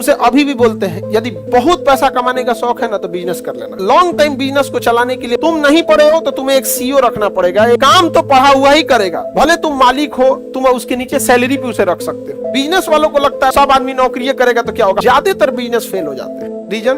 तुमसे अभी भी बोलते हैं यदि बहुत पैसा कमाने का शौक है ना तो बिजनेस कर लेना। लॉन्ग टाइम बिजनेस को चलाने के लिए तुम नहीं पढ़े हो तो तुम्हें एक सीईओ रखना पड़ेगा। एक काम तो पढ़ा हुआ ही करेगा, भले तुम मालिक हो, तुम उसके नीचे सैलरी भी उसे रख सकते हो। बिजनेस वालों को लगता है सब आदमी नौकरी करेगा तो क्या होगा, ज्यादातर बिजनेस फेल हो जाते हैं। रीजन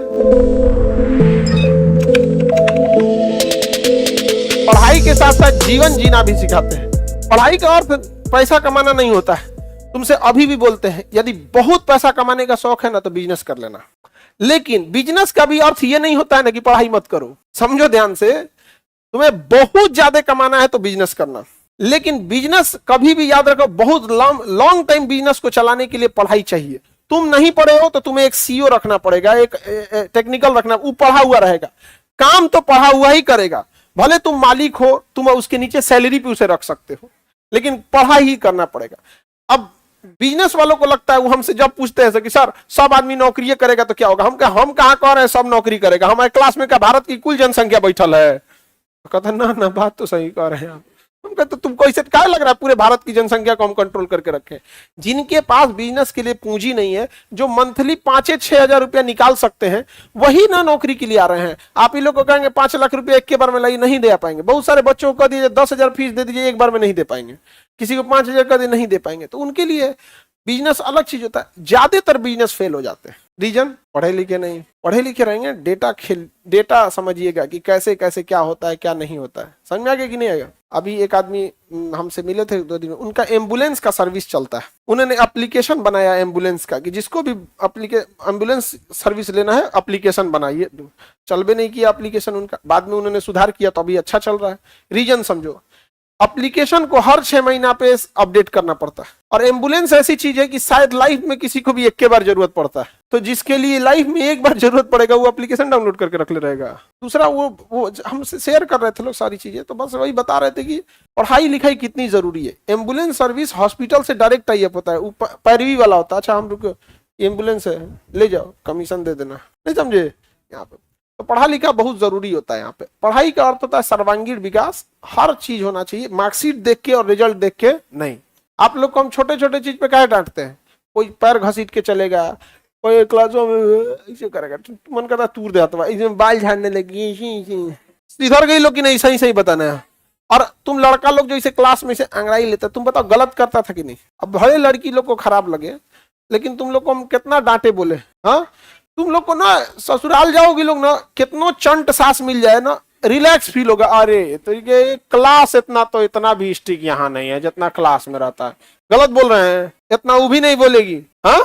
पढ़ाई के साथ साथ जीवन जीना भी सिखाते हैं। पढ़ाई का अर्थ पैसा कमाना नहीं होता है। तुमसे अभी भी बोलते हैं यदि बहुत पैसा कमाने का शौक है ना तो बिजनेस कर लेना। लेकिन बिजनेस का भी अर्थ ये नहीं होता है ना कि पढ़ाई मत करो। समझो ध्यान से, तुम्हें बहुत ज्यादा कमाना है तो बिजनेस करना, लेकिन बिजनेस कभी भी याद रखो, बहुत लॉन्ग टाइम बिजनेस को चलाने के लिए पढ़ाई चाहिए। तुम नहीं पढ़े हो तो तुम्हें एक सीईओ रखना पड़ेगा, एक टेक्निकल रखना, वो पढ़ा हुआ रहेगा, काम तो पढ़ा हुआ ही करेगा, भले तुम मालिक हो, तुम उसके नीचे सैलरी भी उसे रख सकते हो, लेकिन पढ़ाई ही करना पड़ेगा। अब बिजनेस वालों को लगता है, वो हमसे जब पूछते हैं कि सर सब आदमी नौकरी करेगा तो क्या होगा, हम कहाँ कह रहे हैं सब नौकरी करेगा, हमारे क्लास में क्या भारत की कुल जनसंख्या बैठल है। कहता ना बात तो सही कह रहे हैं आप। हम कहते तुमको इससे क्या लग रहा है पूरे भारत की जनसंख्या को हम कंट्रोल करके रखें। जिनके पास बिजनेस के लिए पूंजी नहीं है, जो मंथली 5-6 हजार रुपया निकाल सकते हैं, वही ना नौकरी के लिए आ रहे हैं। आप ही लोग को कहेंगे 5 लाख रुपया एक के बार में लाइए, नहीं दे पाएंगे। बहुत सारे बच्चों को दीजिए 10,000 फीस दे दीजिए, एक बार में नहीं दे पाएंगे। किसी को 5,000 का दे, नहीं दे पाएंगे। तो उनके लिए बिजनेस अलग चीज होता है। ज्यादातर बिजनेस फेल हो जाते हैं। रीजन पढ़े लिखे नहीं। पढ़े लिखे रहेंगे, डेटा समझिएगा कि कैसे कैसे क्या होता है क्या नहीं होता है। समझ में आ गया कि नहीं आएगा। अभी एक आदमी हमसे मिले थे 2 दिन में, उनका एम्बुलेंस का सर्विस चलता है। उन्होंने एप्लीकेशन बनाया एम्बुलेंस का कि जिसको भी एम्बुलेंस सर्विस लेना है एप्लीकेशन बनाइए। चल भी नहीं किया एप्लीकेशन उनका, बाद में उन्होंने सुधार किया तो अभी अच्छा चल रहा है। रीजन समझो, एप्लीकेशन को हर 6 महीना पे अपडेट करना पड़ता है। और एम्बुलेंस ऐसी चीज है कि शायद लाइफ में किसी को भी एक के बार जरूरत पड़ता है, तो जिसके लिए लाइफ में एक बार जरूरत पड़ेगा वो एप्लीकेशन डाउनलोड करके रख ले रहेगा। दूसरा वो हमसे शेयर कर रहे थे लोग सारी चीजें, तो बस वही बता रहे थे कि पढ़ाई लिखाई कितनी जरूरी है। एम्बुलेंस सर्विस हॉस्पिटल से डायरेक्ट टाई अप होता है, पैरवी वाला होता है। अच्छा हम रुको, एम्बुलेंस है, ले जाओ, कमीशन दे देना, नहीं समझे यहाँ पे। तो पढ़ा लिखा बहुत जरूरी होता है। यहाँ पे पढ़ाई का अर्थ होता है सर्वांगीण विकास। हर चीज होना चाहिए, मार्कशीट देख के और रिजल्ट देख के नहीं। आप लोग को हम छोटे छोटे चीज पे क्या डांटते हैं, कोई पैर घसीट के चलेगा, कोई क्लासों में ऐसे करेगा, मन करता तूर देता है, इसमें बाल झाड़ने लगी, इधर गई लोग कि नहीं सही सही बताना है। और तुम लड़का लोग जो इसे क्लास में से अंगड़ाई लेते, तुम बताओ गलत करता था कि नहीं। अब भले लड़की लोग को खराब लगे, लेकिन तुम लोग को हम कितना डांटे बोले। हाँ, तुम लोग को ना ससुराल जाओगे लोग ना, कितनो चंट सास मिल जाए ना, रिलैक्स फील होगा। अरे तो ये क्लास इतना भी स्ट्रिक्ट यहाँ नहीं है जितना क्लास में रहता है। गलत बोल रहे हैं, इतना वो भी नहीं बोलेगी। हाँ